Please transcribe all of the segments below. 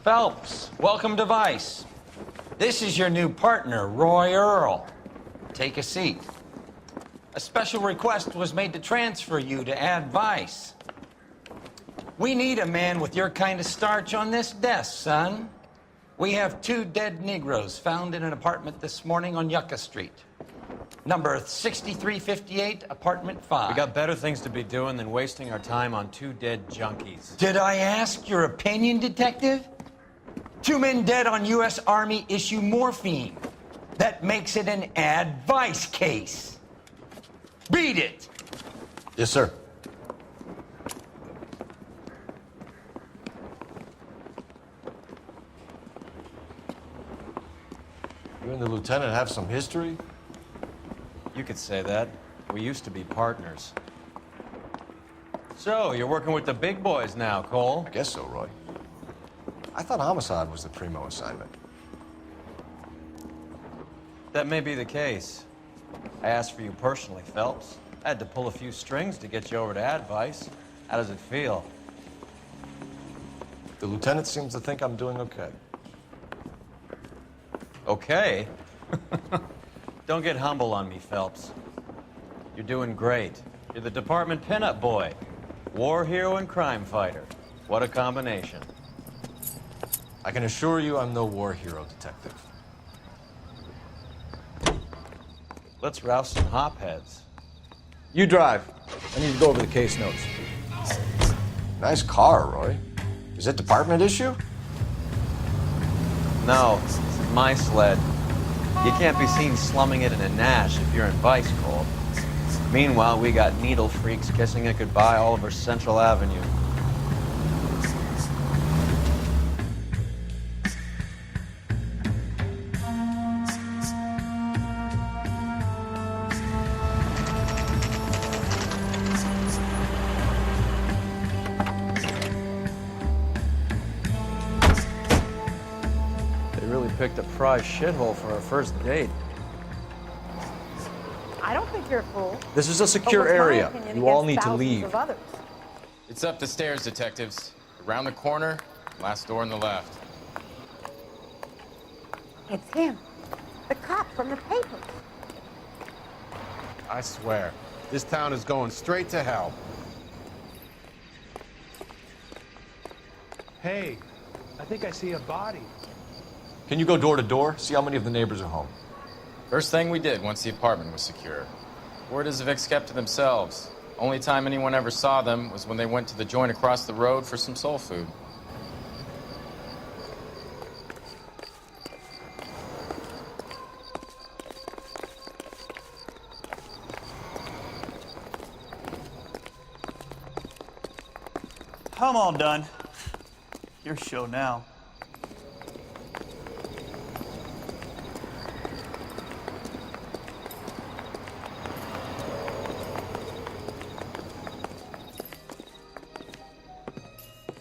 Phelps, welcome to Vice. This is your new partner, Roy Earl. Take a seat. A special request was made to transfer you to Ad Vice. We need a man with your kind of starch on this desk, son. We have 2 dead Negroes found in an apartment this morning on Yucca Street. Number 6358, apartment 5. We got better things to be doing than wasting our time on 2 dead junkies. Did I ask your opinion, detective? 2 men dead on U.S. Army issue morphine. That makes it an Ad Vice case. Read it. Yes, sir. You and the lieutenant have some history? You could say that. We used to be partners. So, you're working with the big boys now, Cole? I guess so, Roy. I thought homicide was the primo assignment. That may be the case. I asked for you personally, Phelps. I had to pull a few strings to get you over to Ad Vice. How does it feel? The lieutenant seems to think I'm doing okay. Okay? Don't get humble on me, Phelps. You're doing great. You're the department pinup boy. War hero and crime fighter. What a combination. I can assure you I'm no war hero, detective. Let's rouse some hopheads. You drive. I need to go over the case notes. Nice car, Roy. Is it department issue? No, it's my sled. You can't be seen slumming it in a Nash if you're in Vice, Cole. Meanwhile, we got needle freaks kissing it goodbye all over Central Avenue. Picked a prize shithole for our first date. I don't think you're a fool. This is a secure area. You all need to leave. It's up the stairs, detectives. Around the corner, last door on the left. It's him. The cop from the papers. I swear, this town is going straight to hell. Hey, I think I see a body. Can you go door to door? See how many of the neighbors are home. First thing we did once the apartment was secure. Word is the Vics kept to themselves. Only time anyone ever saw them was when they went to the joint across the road for some soul food. I'm all done. Your show now.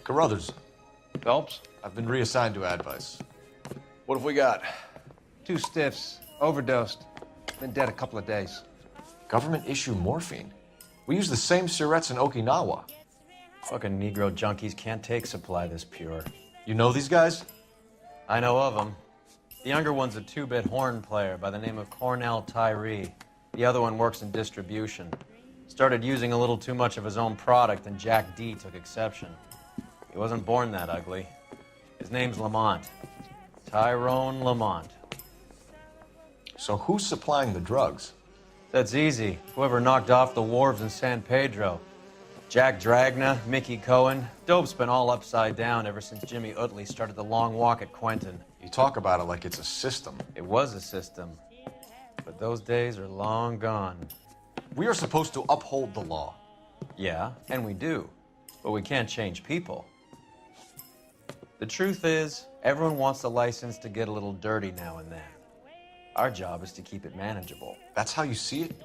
Carruthers, Phelps? I've been reassigned to Ad Vice. What have we got? 2 stiffs, overdosed, been dead a couple of days. Government issue morphine. We use the same syrettes in Okinawa. Fucking Negro junkies can't take supply this pure. You know these guys? I know of them. The younger one's a 2-bit horn player by the name of Cornell Tyree. The other one works in distribution. Started using a little too much of his own product, and Jack D took exception. He wasn't born that ugly. His name's Lamont. Tyrone Lamont. So who's supplying the drugs? That's easy. Whoever knocked off the wharves in San Pedro. Jack Dragna, Mickey Cohen. Dope's been all upside down ever since Jimmy Utley started the long walk at Quentin. You talk about it like it's a system. It was a system. But those days are long gone. We are supposed to uphold the law. Yeah, and we do. But we can't change people. The truth is, everyone wants the license to get a little dirty now and then. Our job is to keep it manageable. That's how you see it?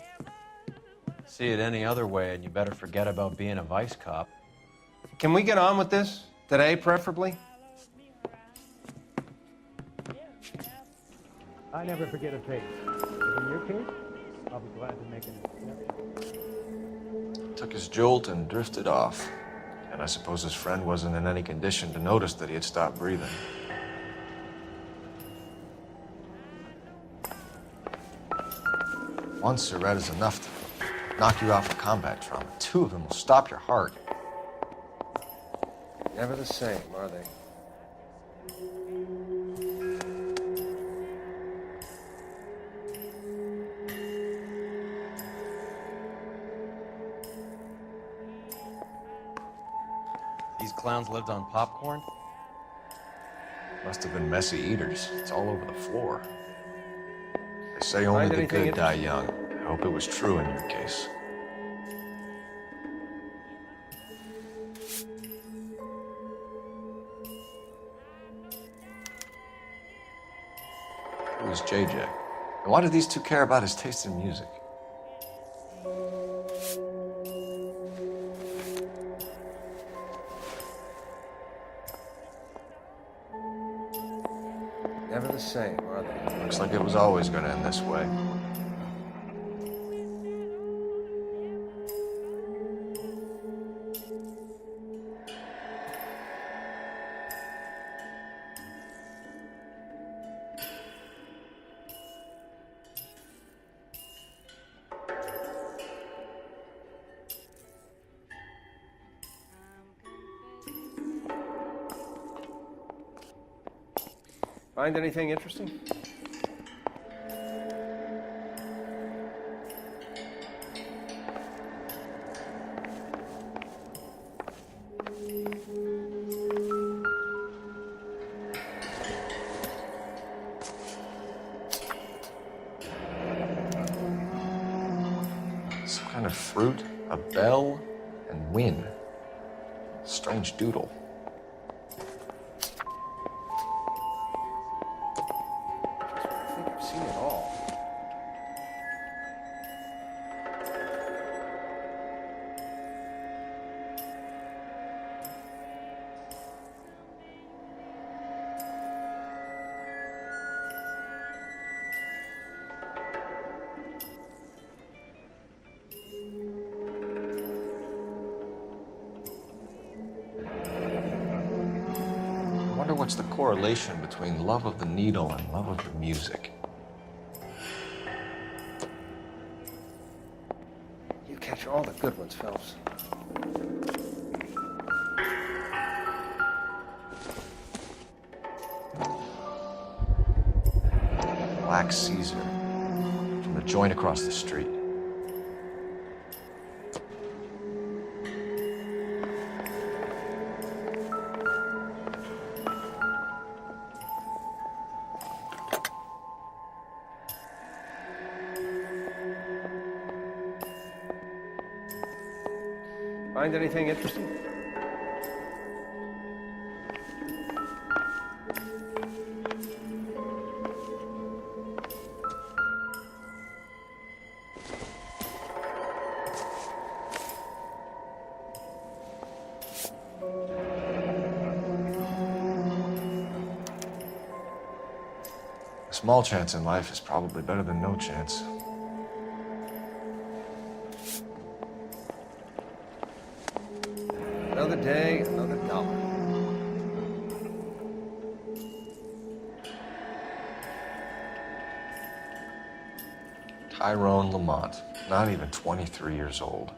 See it any other way, and you better forget about being a vice cop. Can we get on with this? Today, preferably? I never forget a face. In your case, I'll be glad to make an exception. Took his jolt and drifted off. And I suppose his friend wasn't in any condition to notice that he had stopped breathing. One cigarette is enough to knock you out for combat trauma. Two of them will stop your heart. Never the same, are they? These clowns lived on popcorn? Must have been messy eaters. It's all over the floor. They say only Find the anything good die young. I hope it was true in your case. Who is JJ? And why do these two care about his taste in music? Never the same, are they? Looks like it was always going to end this way. Find anything interesting? Some kind of fruit, a bell, and wind. Strange doodle. I think I've seen it all. I wonder what's the correlation between love of the needle and love of the music. You catch all the good ones, Phelps. Black Caesar from the joint across the street. Find anything interesting? A small chance in life is probably better than no chance. Another day, another dollar. Tyrone Lamont, not even 23 years old.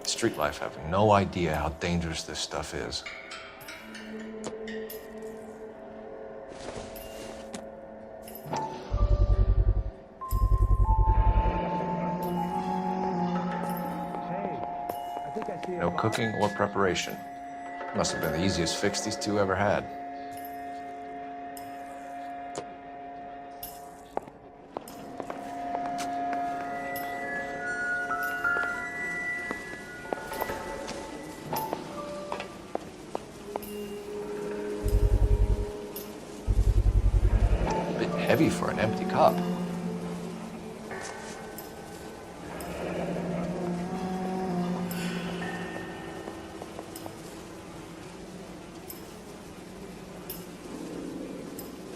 Street life have no idea how dangerous this stuff is. Hey, I think I see No cooking or preparation. Must have been the easiest fix these two ever had. heavy for an empty cup.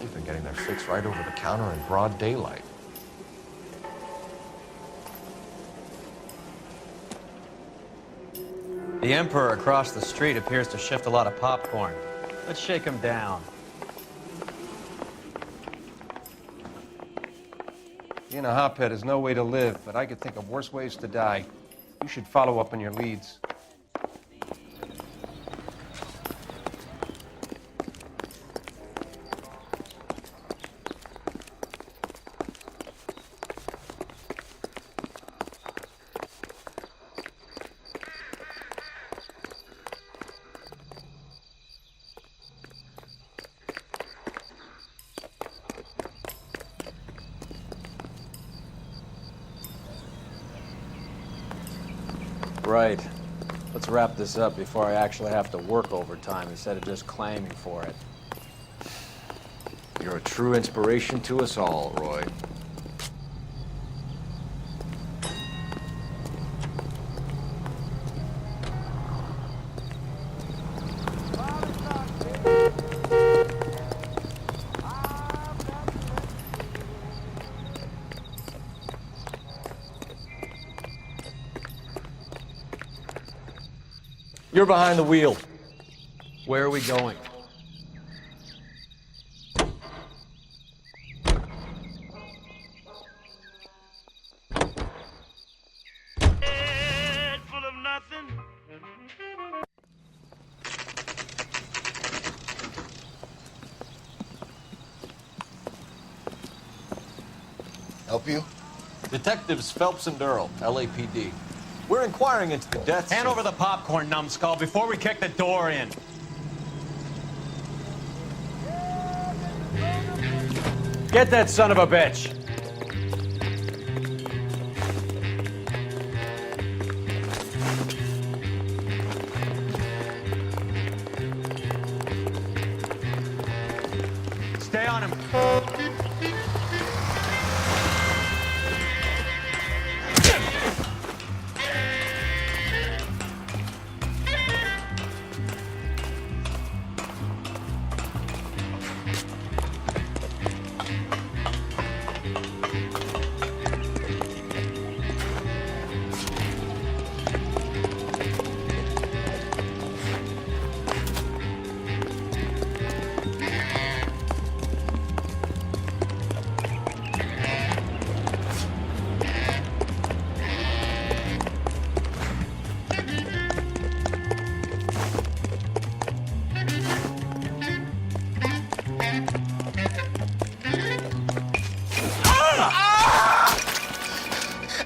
They've been getting their fix right over the counter in broad daylight. The Emperor across the street appears to shift a lot of popcorn. Let's shake him down. Being a hotbed is no way to live, but I could think of worse ways to die. You should follow up on your leads. Right. Let's wrap this up before I actually have to work overtime instead of just claiming for it. You're a true inspiration to us all, Roy. You're behind the wheel. Where are we going? Head full of nothing. Help you? Detectives Phelps and Durrell, LAPD. We're inquiring into the deaths. Hand over the popcorn, numbskull, before we kick the door in. Get that son of a bitch. Stay on him.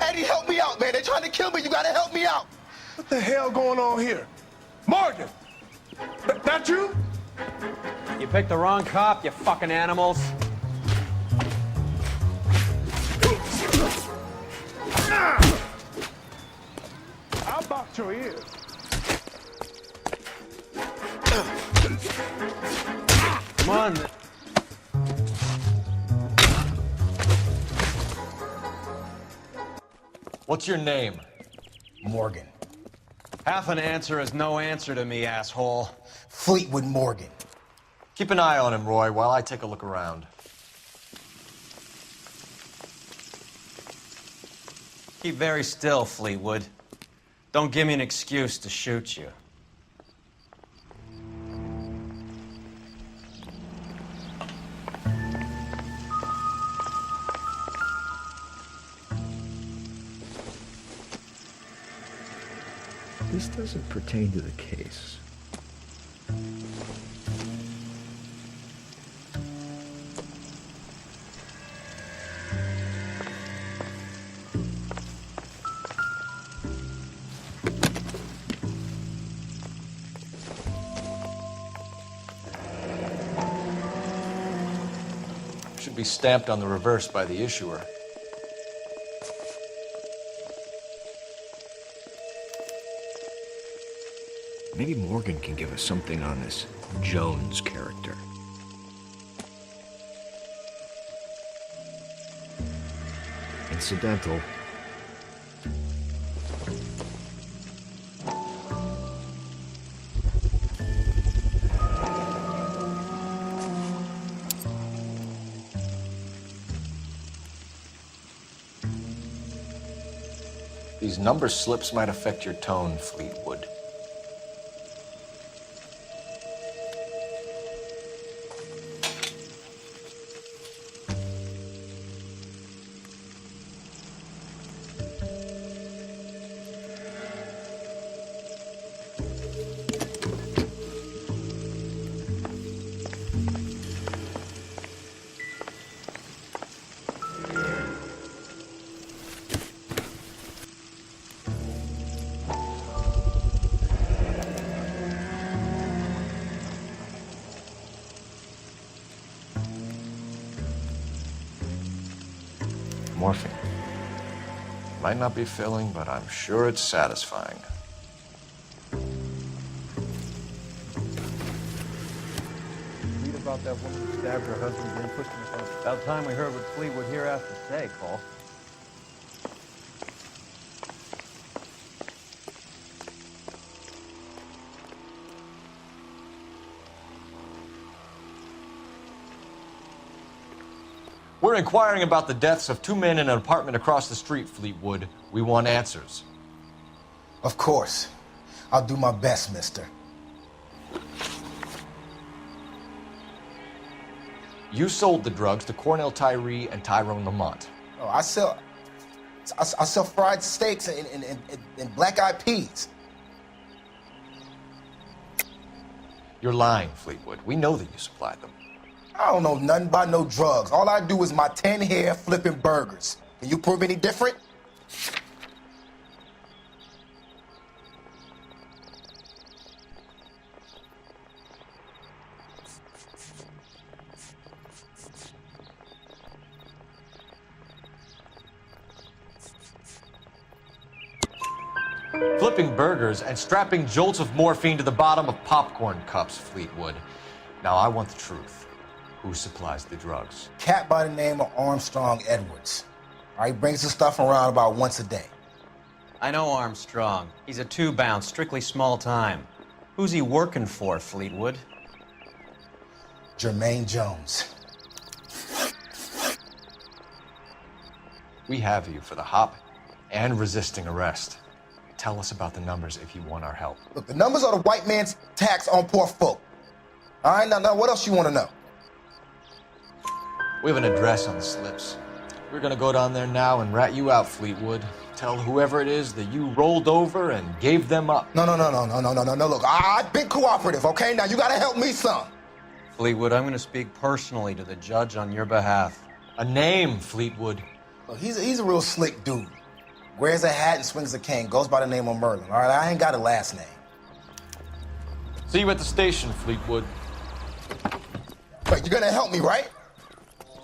Eddie, help me out, man. They're trying to kill me. You gotta help me out. What the hell going on here? Morgan! That you? You picked the wrong cop, you fucking animals. I'll box your ears. Come on. What's your name? Morgan. Half an answer is no answer to me, asshole. Fleetwood Morgan. Keep an eye on him, Roy, while I take a look around. Keep very still, Fleetwood. Don't give me an excuse to shoot you. This doesn't pertain to the case. Should be stamped on the reverse by the issuer. Maybe Morgan can give us something on this Jones character. incidental. These number slips might affect your tone, Fleetwood. Morphine. Might not be filling, but I'm sure it's satisfying. Read about that woman who stabbed her husband and then pushed him across. About time we heard what Fleetwood here has to say, Cole. We're inquiring about the deaths of two men in an apartment across the street, Fleetwood. We want answers. Of course. I'll do my best, mister. You sold the drugs to Cornell Tyree and Tyrone Lamont. Oh, I sell fried steaks and black-eyed peas. You're lying, Fleetwood. We know that you supplied them. I don't know nothing about no drugs. All I do is my 10 hair flipping burgers. Can you prove any different? Flipping burgers and strapping jolts of morphine to the bottom of popcorn cups, Fleetwood. Now, I want the truth. Who supplies the drugs? Cat by the name of Armstrong Edwards. All right, brings the stuff around about once a day. I know Armstrong. He's a two-bound, strictly small time. Who's he working for, Fleetwood? Jermaine Jones. We have you for the hop and resisting arrest. Tell us about the numbers if you want our help. Look, the numbers are the white man's tax on poor folk. All right, now what else you want to know? We have an address on the slips. We're gonna go down there now and rat you out, Fleetwood. Tell whoever it is that you rolled over and gave them up. No. Look, I've been cooperative, okay? Now you gotta help me some. Fleetwood, I'm gonna speak personally to the judge on your behalf. A name, Fleetwood. Look, he's a real slick dude. Wears a hat and swings a cane. Goes by the name of Merlin, all right? I ain't got a last name. See you at the station, Fleetwood. Wait, you're gonna help me, right?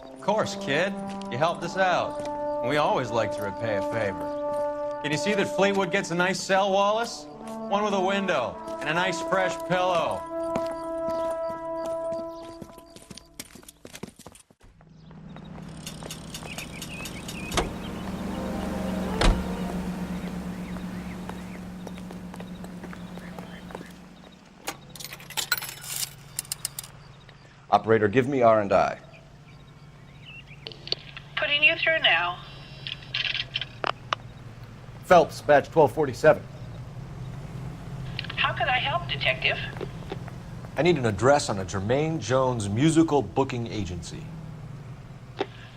Of course, kid. You helped us out. We always like to repay a favor. Can you see that Fleetwood gets a nice cell, Wallace? One with a window and a nice fresh pillow. Operator, give me R&I. Putting you through now. Phelps, badge 1247. How could I help, Detective? I need an address on a Jermaine Jones musical booking agency.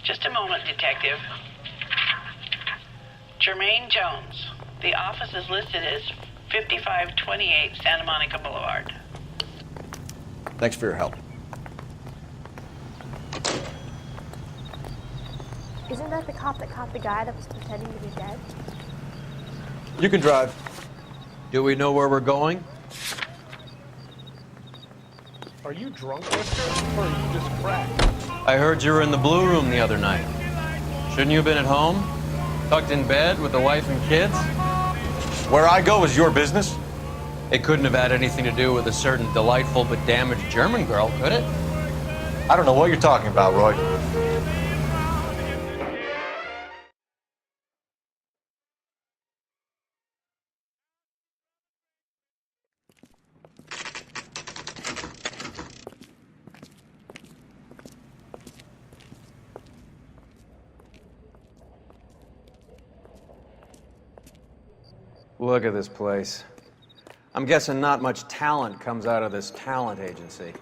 Just a moment, Detective. Jermaine Jones. The office is listed as 5528 Santa Monica Boulevard. Thanks for your help. Isn't that the cop that caught the guy that was pretending to be dead? You can drive. Do we know where we're going? Are you drunk, mister? Or are you just cracked? I heard you were in the Blue Room the other night. Shouldn't you have been at home? Tucked in bed with the wife and kids? Where I go is your business? It couldn't have had anything to do with a certain delightful but damaged German girl, could it? I don't know what you're talking about, Roy. Look at this place. I'm guessing not much talent comes out of this talent agency.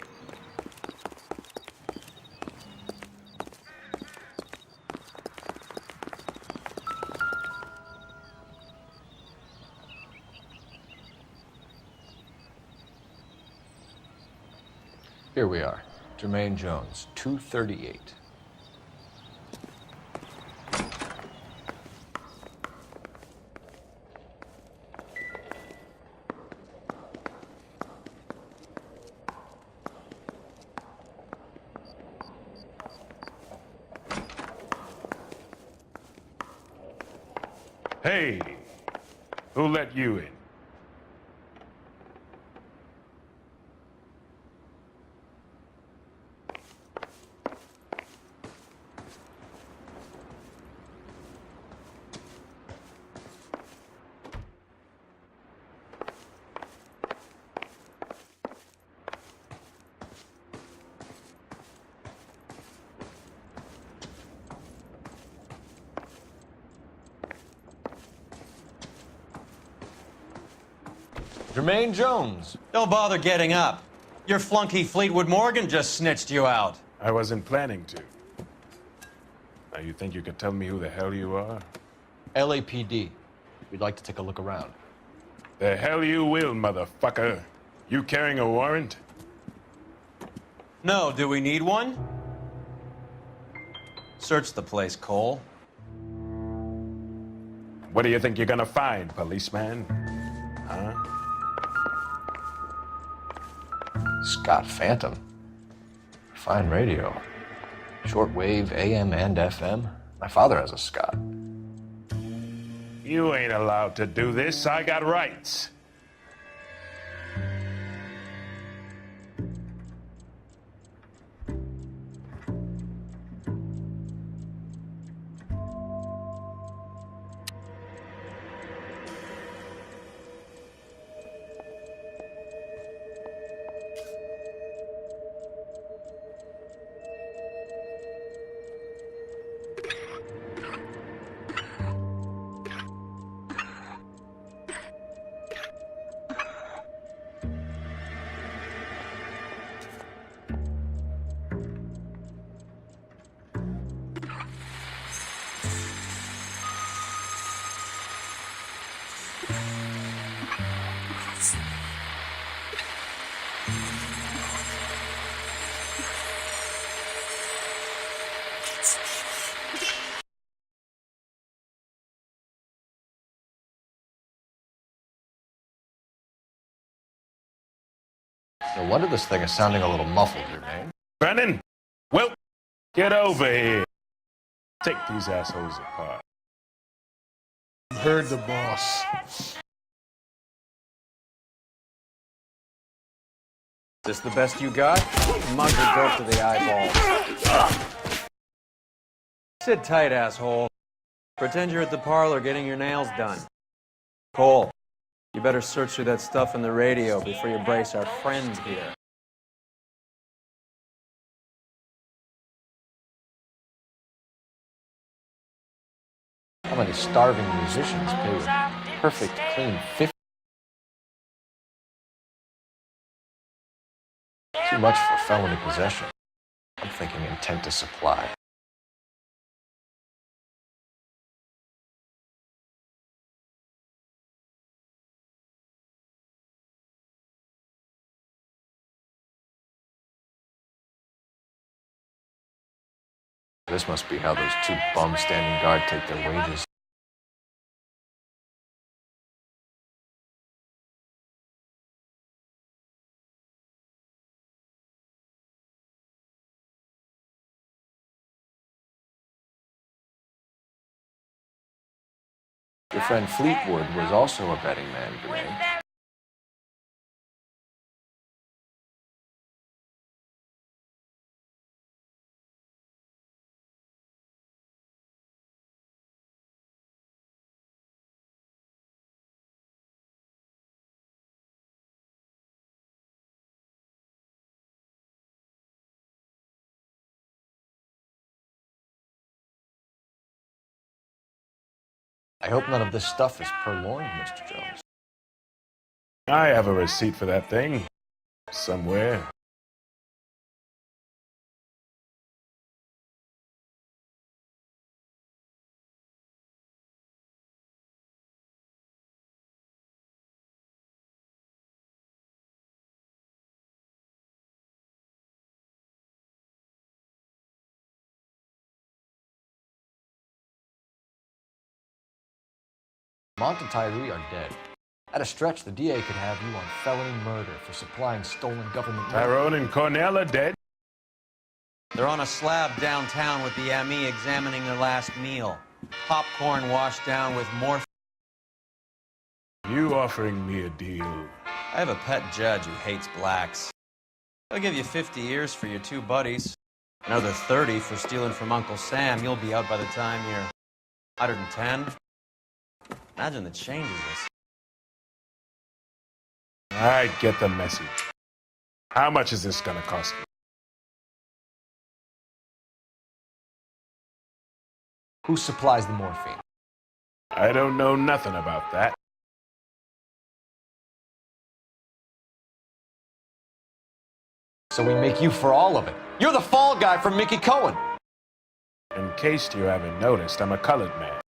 Here we are. Jermaine Jones, 238. Hey, who let you in? Jermaine Jones. Don't bother getting up. Your flunky Fleetwood Morgan just snitched you out. I wasn't planning to. Now, you think you could tell me who the hell you are? LAPD. We'd like to take a look around. The hell you will, motherfucker. You carrying a warrant? No, do we need one? Search the place, Cole. What do you think you're gonna find, policeman? Huh? Scott Phantom. Fine radio. Shortwave, AM and FM. My father has a Scott. You ain't allowed to do this. I got rights. No wonder this thing is sounding a little muffled, Jermaine. Brennan, well, get over here. Take these assholes apart. Heard the boss. Is this the best you got? Mug are dope to the eyeballs. Sit tight, asshole. Pretend you're at the parlor getting your nails done. Cole, you better search through that stuff in the radio before you brace our friend here. How many starving musicians pay with perfect, clean 50? Too much for felony possession. I'm thinking intent to supply. This must be how those two bums standing guard take their wages. Your friend Fleetwood was also a betting man, Jermaine. I hope none of this stuff is purloined, Mr. Jones. I have a receipt for that thing. Somewhere. Mont and Tyree are dead. At a stretch, the DA could have you on felony murder for supplying stolen government money. Tyrone and Cornell are dead? They're on a slab downtown with the ME examining their last meal. Popcorn washed down with more. You offering me a deal? I have a pet judge who hates blacks. He'll give you 50 years for your two buddies. Another 30 for stealing from Uncle Sam. You'll be out by the time you're 110. Imagine the changes this. I get the message. How much is this gonna cost me? Who supplies the morphine? I don't know nothing about that. So we make you for all of it. You're the fall guy from Mickey Cohen. In case you haven't noticed, I'm a colored man.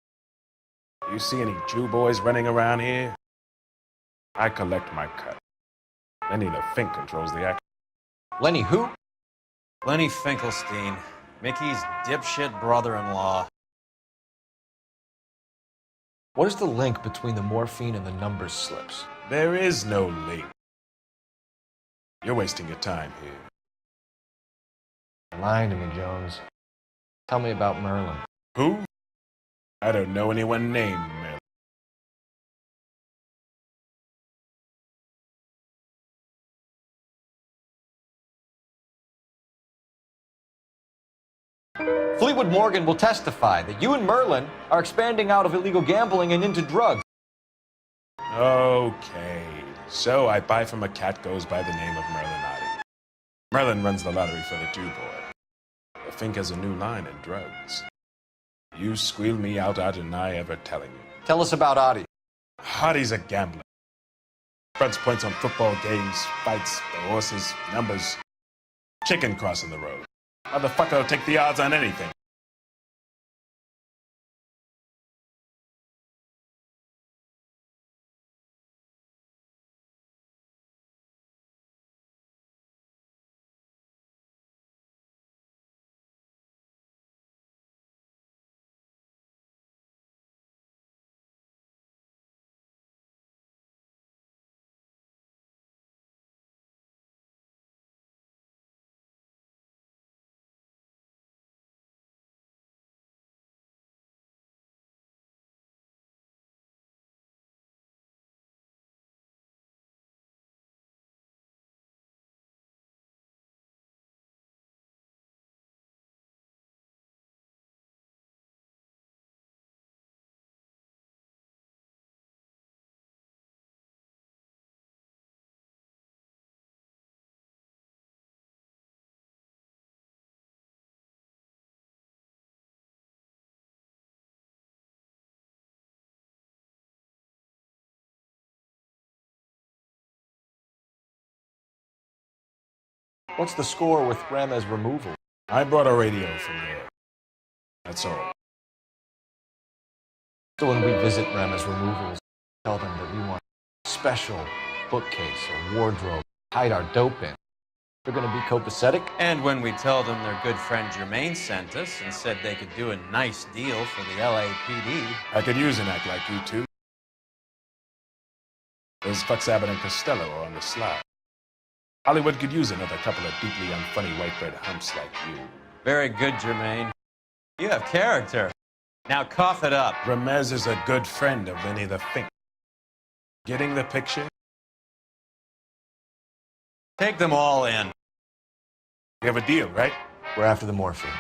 You see any Jew boys running around here? I collect my cut. Lenny the Fink controls the act. Lenny who? Lenny Finkelstein, Mickey's dipshit brother-in-law. What is the link between the morphine and the numbers slips? There is no link. You're wasting your time here. You're lying to me, Jones. Tell me about Merlin. Who? I don't know anyone named Merlin. Fleetwood Morgan will testify that you and Merlin are expanding out of illegal gambling and into drugs. Okay. So I buy from a cat goes by the name of Merlin Otti. Merlin runs the lottery for the Jew boy. The Fink has a new line in drugs. You squeal me out, I deny ever telling you. Tell us about Otti. Otti's a gambler. Fronts points on football games, fights, the horses, numbers. Chicken crossing the road. Motherfucker will take the odds on anything. What's the score with Ramez removal? I brought a radio from there. That's all. So when we visit Ramez removals, tell them that we want a special bookcase or wardrobe, hide our dope in. They're going to be copacetic. And when we tell them their good friend Jermaine sent us and said they could do a nice deal for the LAPD. I could use an act like you two. Those fucks Abbott and Costello are on the slide. Hollywood could use another couple of deeply unfunny white bread humps like you. Very good, Jermaine. You have character. Now cough it up. Ramez is a good friend of Lenny the Fink. Getting the picture? Take them all in. We have a deal, right? We're after the morphine.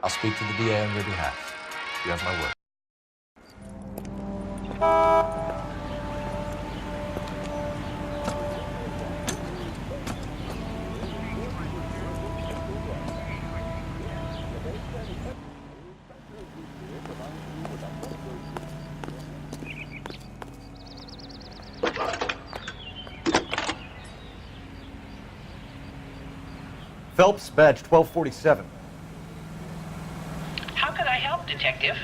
I'll speak to the DA on your behalf. You have my word. Phelps, badge 1247. How could I help, Detective?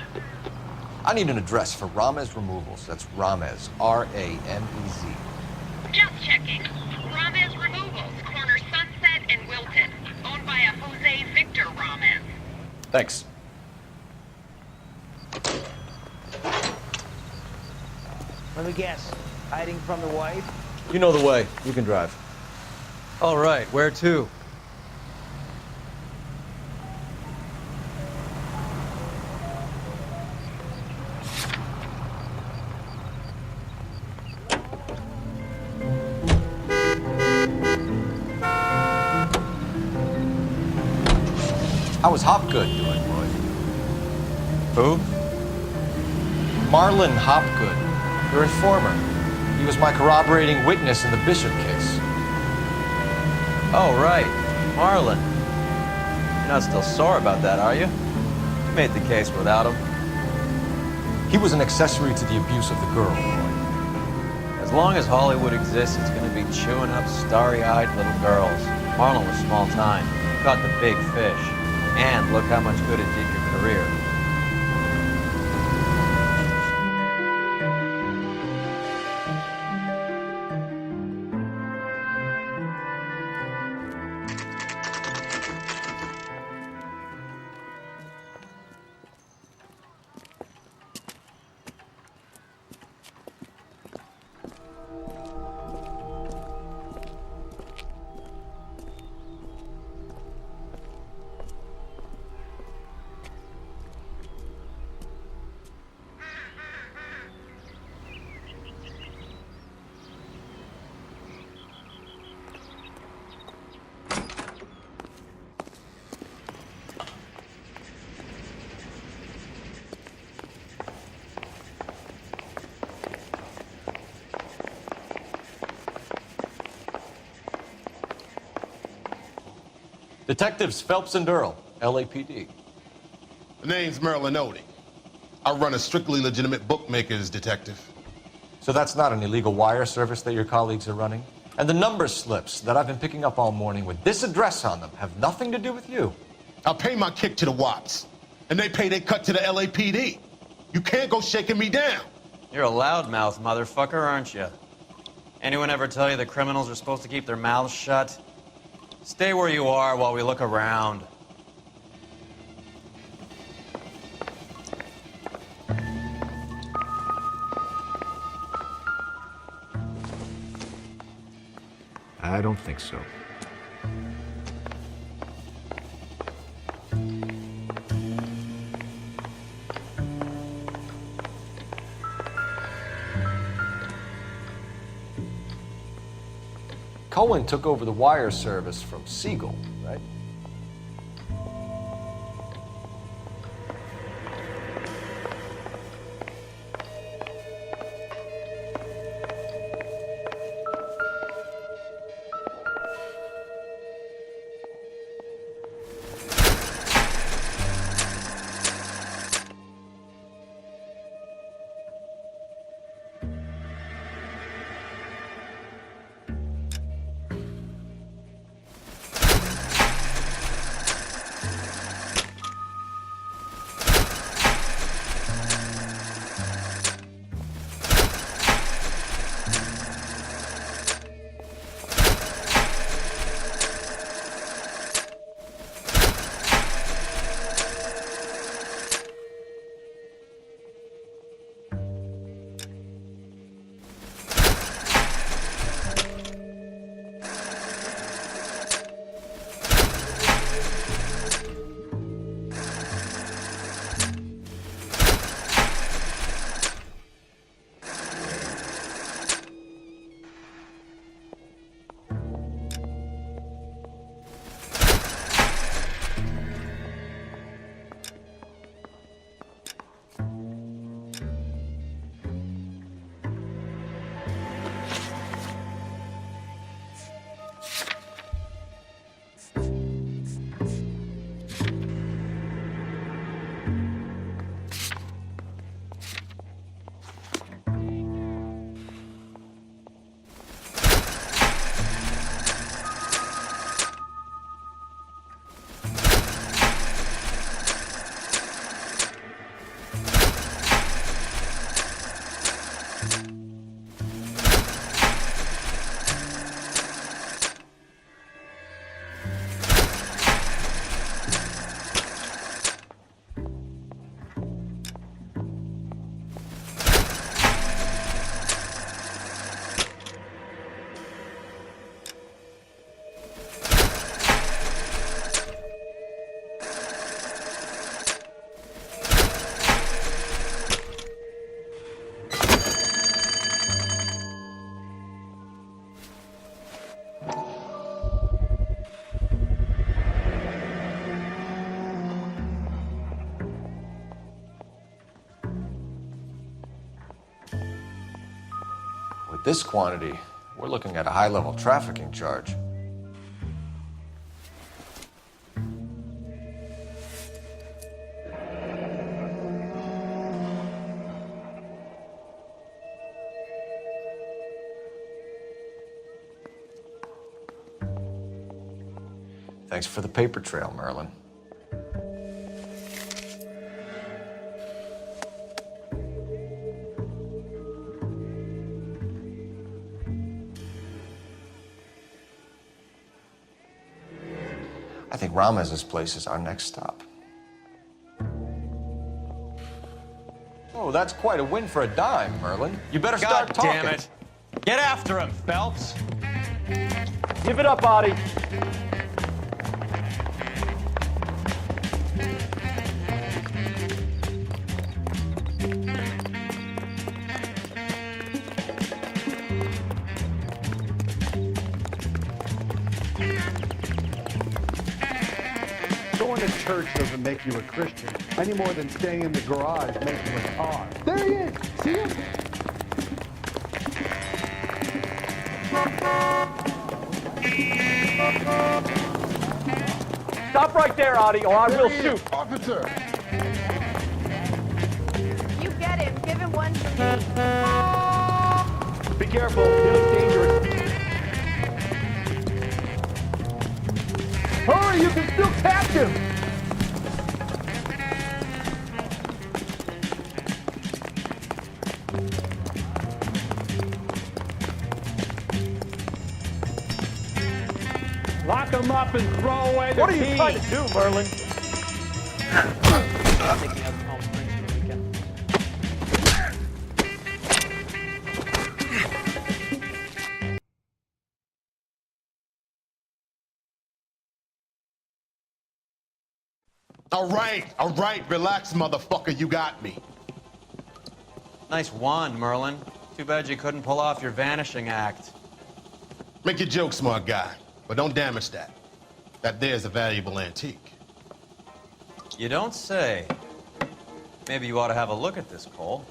I need an address for Ramez Removals. That's Ramez, R-A-M-E-Z. Just checking. Ramez Removals, corner Sunset and Wilton. Owned by a Jose Victor Ramez. Thanks. Let me guess. Hiding from the wife? You know the way. You can drive. All right, where to? How was Hopgood doing, Roy? Who? Marlon Hopgood, your informer. He was my corroborating witness in the Bishop case. Oh, right. Marlon. You're not still sore about that, are you? You made the case without him. He was an accessory to the abuse of the girl, Roy. As long as Hollywood exists, it's going to be chewing up starry-eyed little girls. Marlon was small time. You caught the big fish. And look how much good it did your career. Detectives Phelps and Earl, LAPD. The name's Merlin Odie. I run a strictly legitimate bookmaker's detective. So that's not an illegal wire service that your colleagues are running? And the number slips that I've been picking up all morning with this address on them have nothing to do with you. I pay my kick to the Wops, and they pay their cut to the LAPD. You can't go shaking me down. You're a loudmouth, motherfucker, aren't you? Anyone ever tell you that criminals are supposed to keep their mouths shut? Stay where you are while we look around. I don't think so. Cohen took over the wire service from Siegel, right? With this quantity, we're looking at a high-level trafficking charge. Thanks for the paper trail, Merlin. I think Ramez's place is our next stop. Oh, that's quite a win for a dime, Merlin. You better start God talking. damn it. Get after him, Phelps. Give it up, Audie. Going to church doesn't make you a Christian any more than staying in the garage makes you a tar. There he is. See him? Stop right there, Audie, or I will shoot. Officer. You get him. Give him one for me. Be careful. He looks dangerous. Hurry, you can still catch him. Lock him up and throw away the What are key. you trying to do, Merlin? All right, relax, motherfucker, you got me. Nice wand, Merlin. Too bad you couldn't pull off your vanishing act. Make your joke, smart guy, but don't damage that. That there's a valuable antique. You don't say. Maybe you ought to have a look at this, Cole.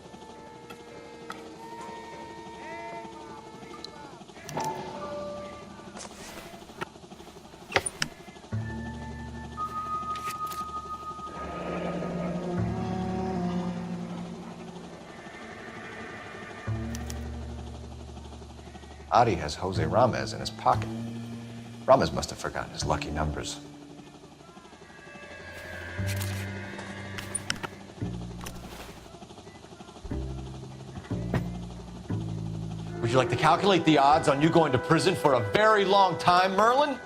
Adi has Jose Ramez in his pocket. Ramez must have forgotten his lucky numbers. Would you like to calculate the odds on you going to prison for a very long time, Merlin?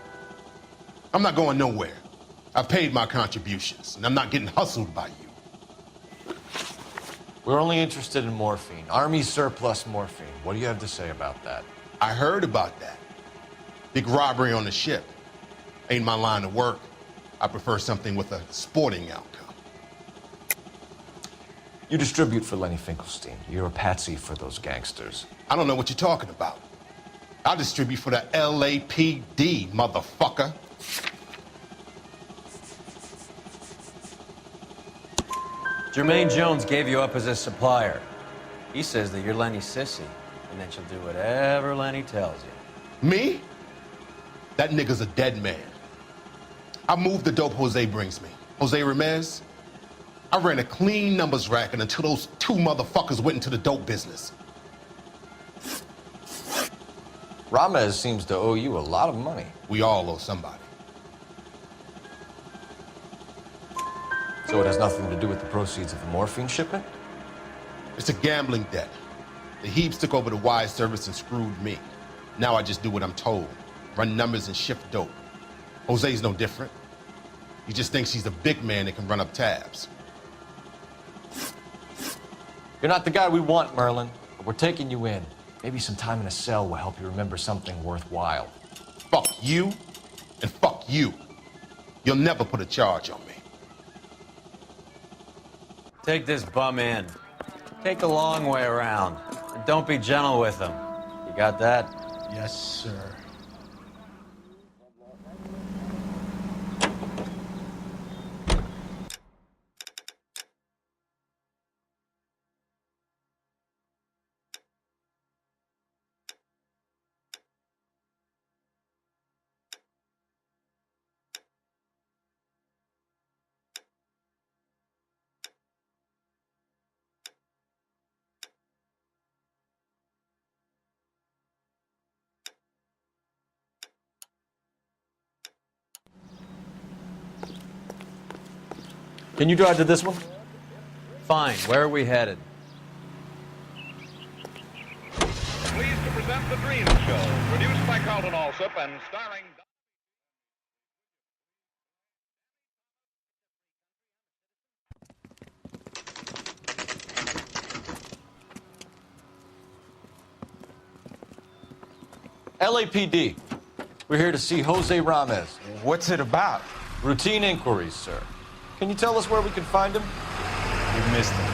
I'm not going nowhere. I've paid my contributions, and I'm not getting hustled by you. We're only interested in morphine. Army surplus morphine. What do you have to say about that? I heard about that. Big robbery on the ship. Ain't my line of work. I prefer something with a sporting outcome. You distribute for Lenny Finkelstein. You're a patsy for those gangsters. I don't know what you're talking about. I distribute for the LAPD, motherfucker. Jermaine Jones gave you up as his supplier. He says that you're Lenny's sissy, and that you'll do whatever Lenny tells you. Me? That nigga's a dead man. I moved the dope Jose brings me. Jose Ramez? I ran a clean numbers racket until those two motherfuckers went into the dope business. Ramez seems to owe you a lot of money. We all owe somebody. So it has nothing to do with the proceeds of the morphine shipment? It's a gambling debt. The Heaps took over the wire service and screwed me. Now I just do what I'm told. Run numbers and shift dope. Jose's no different. He just thinks he's a big man that can run up tabs. You're not the guy we want, Merlin, but we're taking you in. Maybe some time in a cell will help you remember something worthwhile. Fuck you, and fuck you. You'll never put a charge on me. Take this bum in. Take the long way around. And don't be gentle with him. You got that? Yes, sir. Can you drive to this one? Fine. Where are we headed? Pleased to present The Dream Show, produced by Carlton Alsop and starring... LAPD. We're here to see Jose Ramez. What's it about? Routine inquiries, sir. Can you tell us where we can find him? You missed him.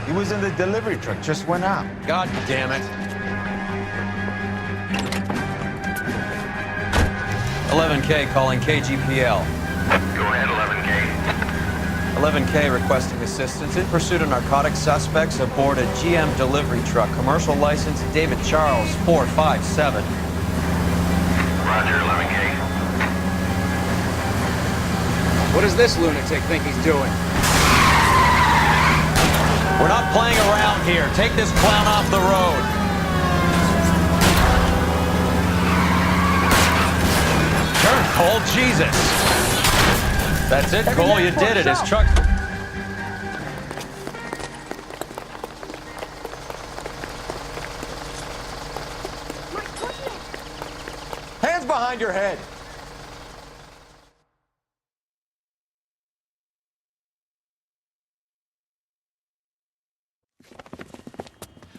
He was in the delivery truck, just went out. God damn it. 11K calling KGPL. Go ahead, 11K. 11K requesting assistance in pursuit of narcotic suspects aboard a GM delivery truck. Commercial license David Charles 457. Roger, 11K. What does this lunatic think he's doing? We're not playing around here. Take this clown off the road. Turn, Cole. Jesus. That's it, Cole. You did it. His truck... Hands behind your head.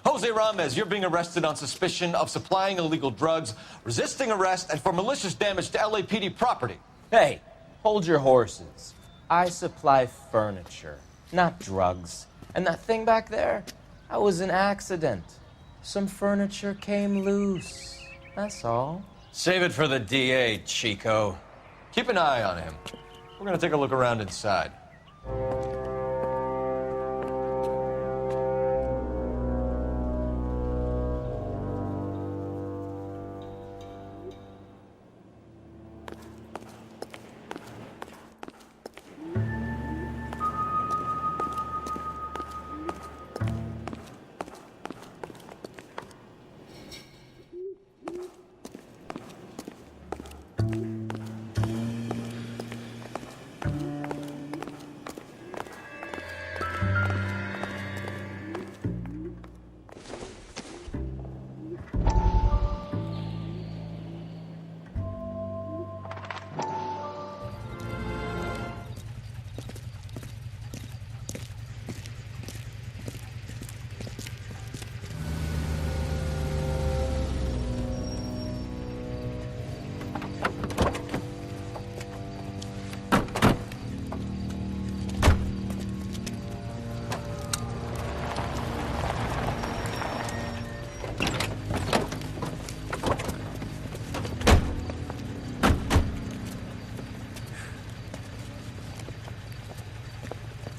Jose Ramez, you're being arrested on suspicion of supplying illegal drugs, resisting arrest, and for malicious damage to LAPD property. Hey, hold your horses. I supply furniture, not drugs. And that thing back there, that was an accident. Some furniture came loose. That's all. Save it for the DA, Chico. Keep an eye on him. We're gonna take a look around inside.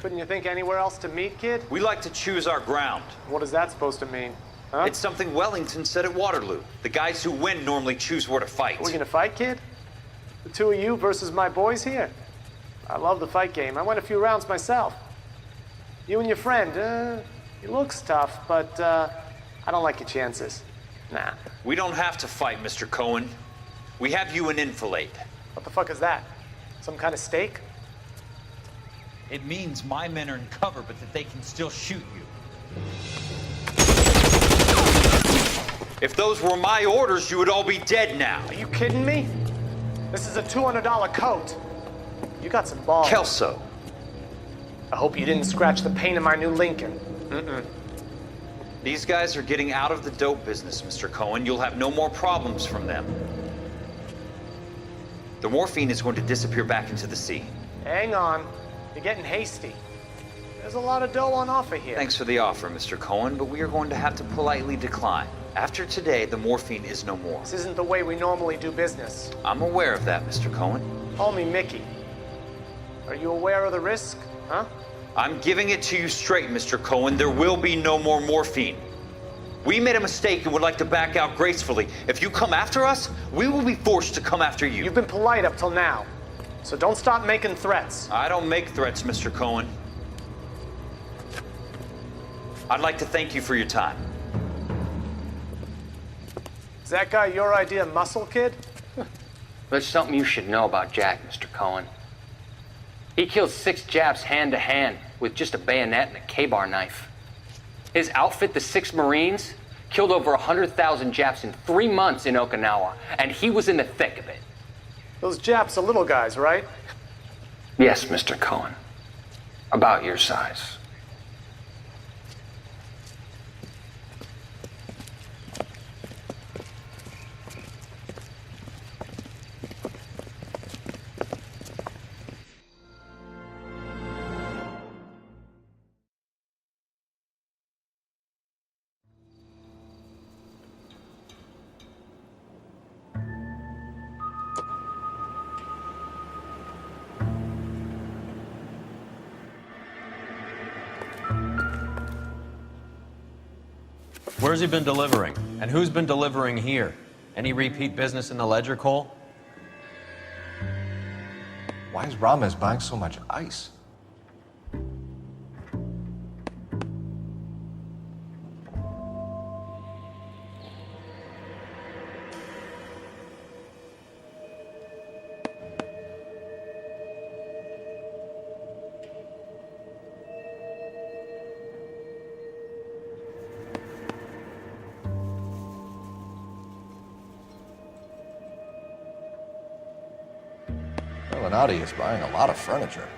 Couldn't you think anywhere else to meet, kid? We like to choose our ground. What is that supposed to mean? Huh? It's something Wellington said at Waterloo. The guys who win normally choose where to fight. Are we gonna fight, kid? The two of you versus my boys here? I love the fight game. I went a few rounds myself. You and your friend, he looks tough, but I don't like your chances. Nah. We don't have to fight, Mr. Cohen. We have you in enfilade. What the fuck is that? Some kind of stake? It means my men are in cover, but that they can still shoot you. If those were my orders, you would all be dead now. Are you kidding me? This is a $200 coat. You got some balls. Kelso. I hope you didn't scratch the paint of my new Lincoln. Mm-mm. These guys are getting out of the dope business, Mr. Cohen. You'll have no more problems from them. The morphine is going to disappear back into the sea. Hang on. You're getting hasty. There's a lot of dough on offer here. Thanks for the offer, Mr. Cohen, but we are going to have to politely decline. After today, the morphine is no more. This isn't the way we normally do business. I'm aware of that, Mr. Cohen. Call me Mickey. Are you aware of the risk, huh? I'm giving it to you straight, Mr. Cohen. There will be no more morphine. We made a mistake and would like to back out gracefully. If you come after us, we will be forced to come after you. You've been polite up till now, so don't stop making threats. I don't make threats, Mr. Cohen. I'd like to thank you for your time. Is that guy your idea muscle, kid? There's something you should know about Jack, Mr. Cohen. He killed 6 Japs hand to hand with just a bayonet and a K-bar knife. His outfit, the 6 Marines, killed over 100,000 Japs in 3 months in Okinawa, and he was in the thick of it. Those Japs are little guys, right? Yes, Mr. Cohen. About your size. Where's he been delivering? And who's been delivering here? Any repeat business in the ledger, Cole? Why is Ramez buying so much ice? Audi is buying a lot of furniture.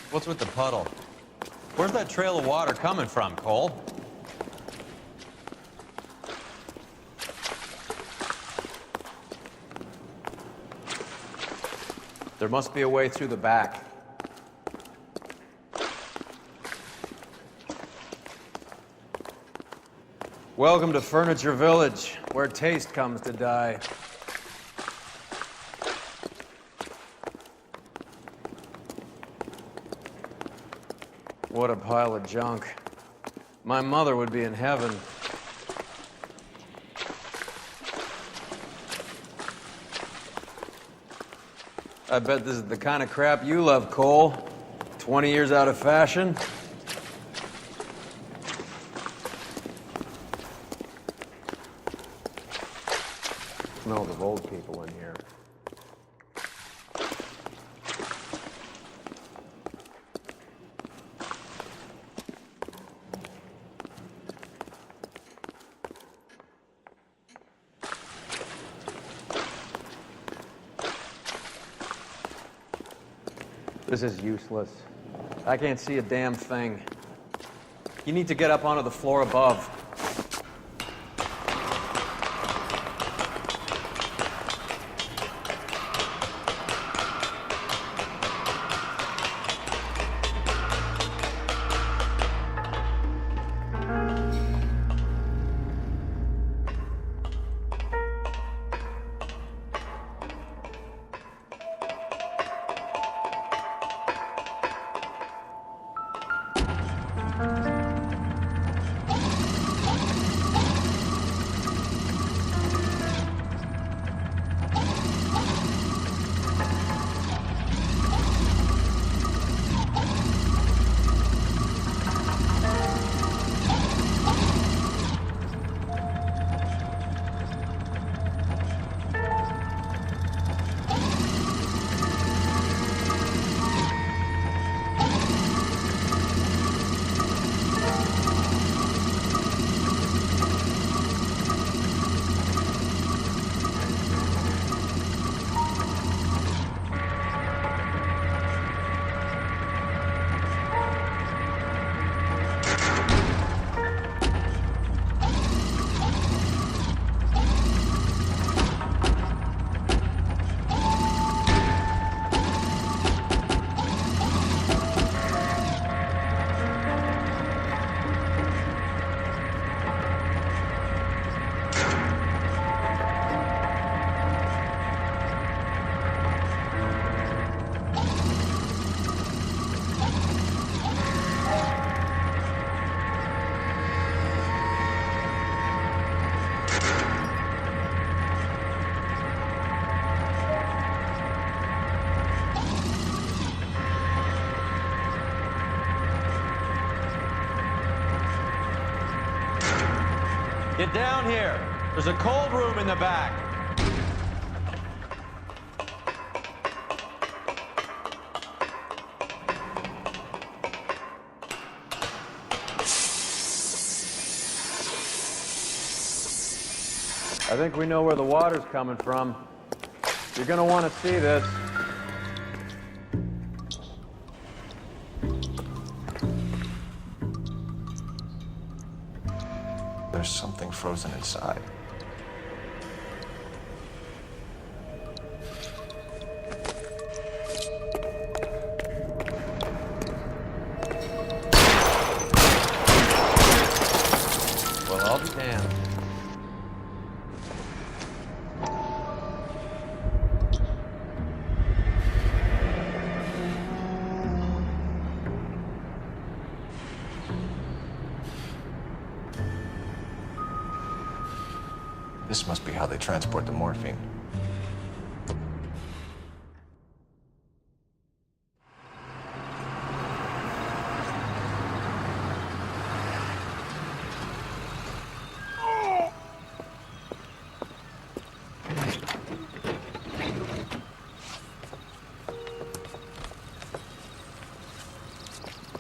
What's with the puddle? Where's that trail of water coming from, Cole? There must be a way through the back. Welcome to Furniture Village, where taste comes to die. What a pile of junk. My mother would be in heaven. I bet this is the kind of crap you love, Cole. 20 years out of fashion. Smells of old people in here. This is useless. I can't see a damn thing. You need to get up onto the floor above. Get down here. There's a cold room in the back. I think we know where the water's coming from. You're gonna want to see this. There's something frozen inside. Well, I'll be damned. This must be how they transport the morphine.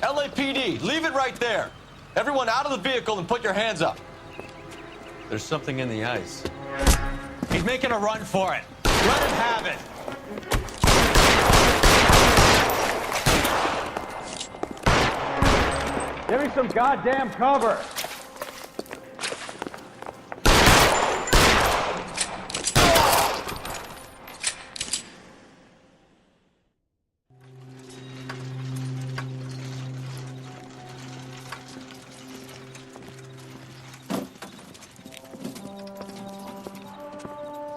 LAPD, leave it right there. Everyone out of the vehicle and put your hands up. There's something in the ice. He's making a run for it. Let him have it. Give me some goddamn cover.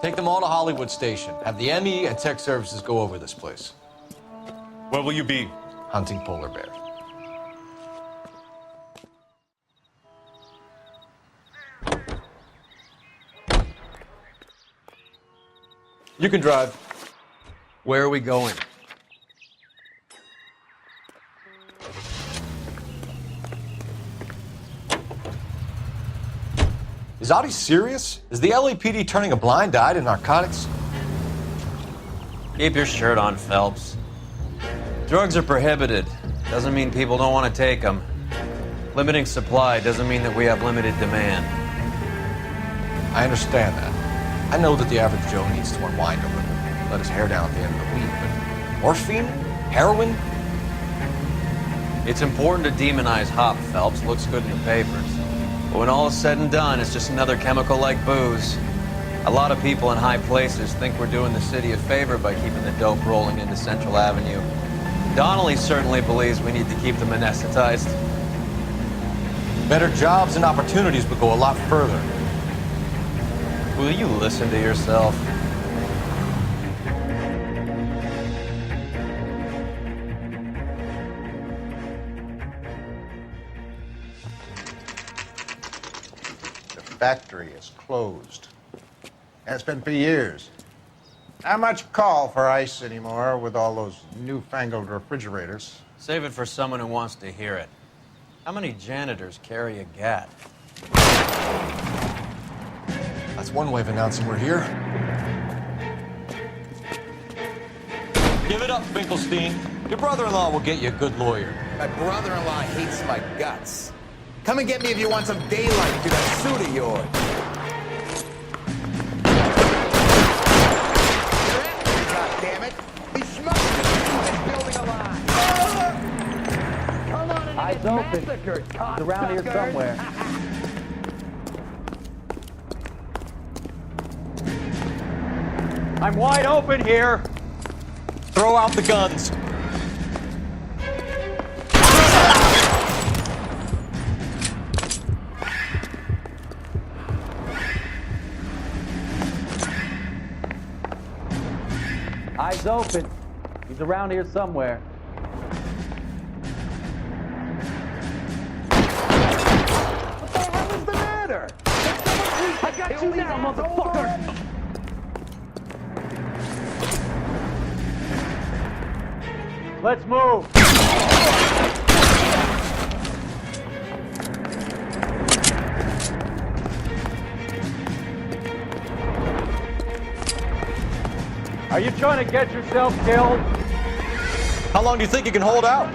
Take them all to Hollywood Station. Have the ME and tech services go over this place. Where will you be? Hunting polar bear. You can drive. Where are we going? Is Audie serious? Is the LAPD turning a blind eye to narcotics? Keep your shirt on, Phelps. Drugs are prohibited. Doesn't mean people don't want to take them. Limiting supply doesn't mean that we have limited demand. I understand that. I know that the average Joe needs to unwind a little, let his hair down at the end of the week, but morphine? Heroin? It's important to demonize hop, Phelps. Looks good in the papers. But when all is said and done, it's just another chemical like booze. A lot of people in high places think we're doing the city a favor by keeping the dope rolling into Central Avenue. Donnelly certainly believes we need to keep them anesthetized. Better jobs and opportunities would go a lot further. Will you listen to yourself? Factory is closed. It's been for years. Not much call for ice anymore with all those newfangled refrigerators. Save it for someone who wants to hear it. How many janitors carry a gat? That's one way of announcing we're here. Give it up, Finkelstein. Your brother-in-law will get you a good lawyer. My brother-in-law hates my guts. Come and get me if you want some daylight through that suit of yours. God damn it! He's smoking and building a line. Come on and Eyes open. He's around here somewhere. I'm wide open here. Throw out the guns. Eyes open. He's around here somewhere. What the hell is the matter? I got you now, motherfucker! Let's move. Are you trying to get yourself killed? How long do you think you can hold out?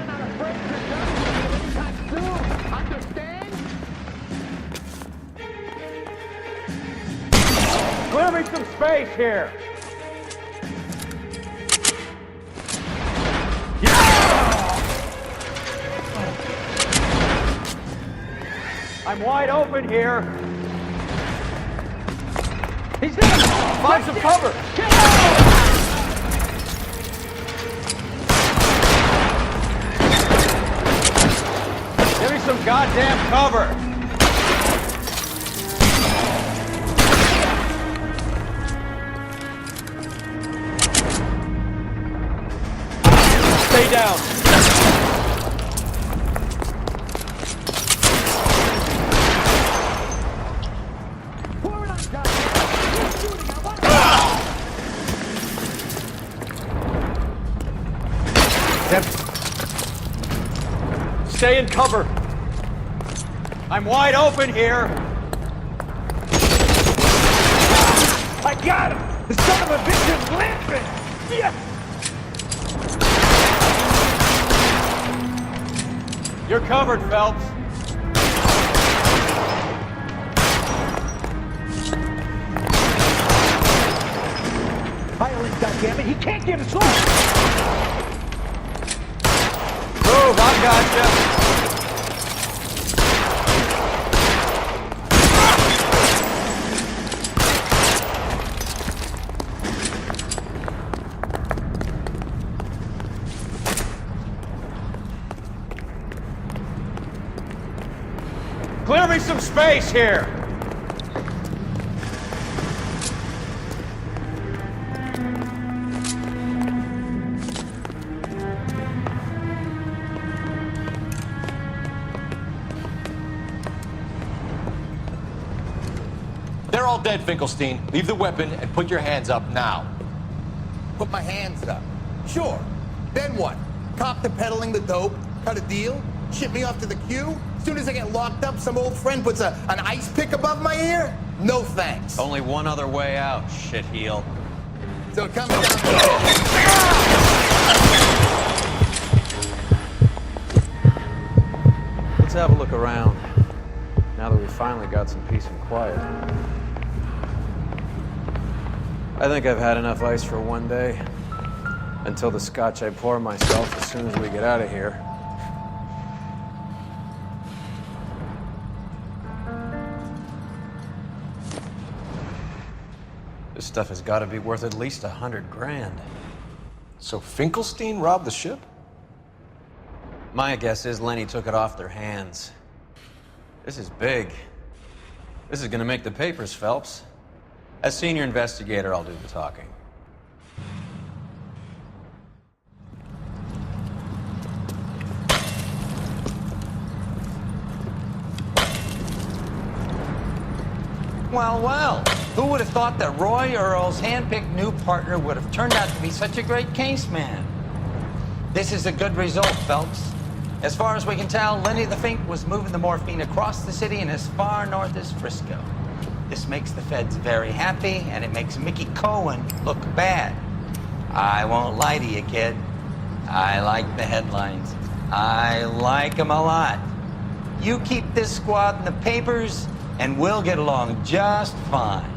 Clear me some space here. I'm wide open here. He's hit! Find some cover! Give me some goddamn cover! Stay down! Stay in cover. I'm wide open here. I got him! The son of a bitch is limping! Yes! You're covered, Phelps. Violent, goddammit! He can't get us off! Move, I gotcha. Clear me some space here. They're all dead, Finkelstein. Leave the weapon and put your hands up now. Put my hands up. Sure. Then what? Cop to peddling the dope? Cut a deal? Ship me off to the queue? As soon as I get locked up, some old friend puts an ice pick above my ear? No thanks. Only one other way out, shitheel. So it comes down to... Let's have a look around, now that we've finally got some peace and quiet. I think I've had enough ice for one day, until the scotch I pour myself as soon as we get out of here. This stuff has got to be worth at least $100 grand. So Finkelstein robbed the ship? My guess is Lenny took it off their hands. This is big. This is gonna make the papers, Phelps. As senior investigator, I'll do the talking. Well, well, who would have thought that Roy Earl's handpicked new partner would have turned out to be such a great case man? This is a good result, Phelps. As far as we can tell, Lenny the Fink was moving the morphine across the city and as far north as Frisco. This makes the feds very happy, and it makes Mickey Cohen look bad. I won't lie to you, kid. I like the headlines. I like them a lot. You keep this squad in the papers, and we'll get along just fine.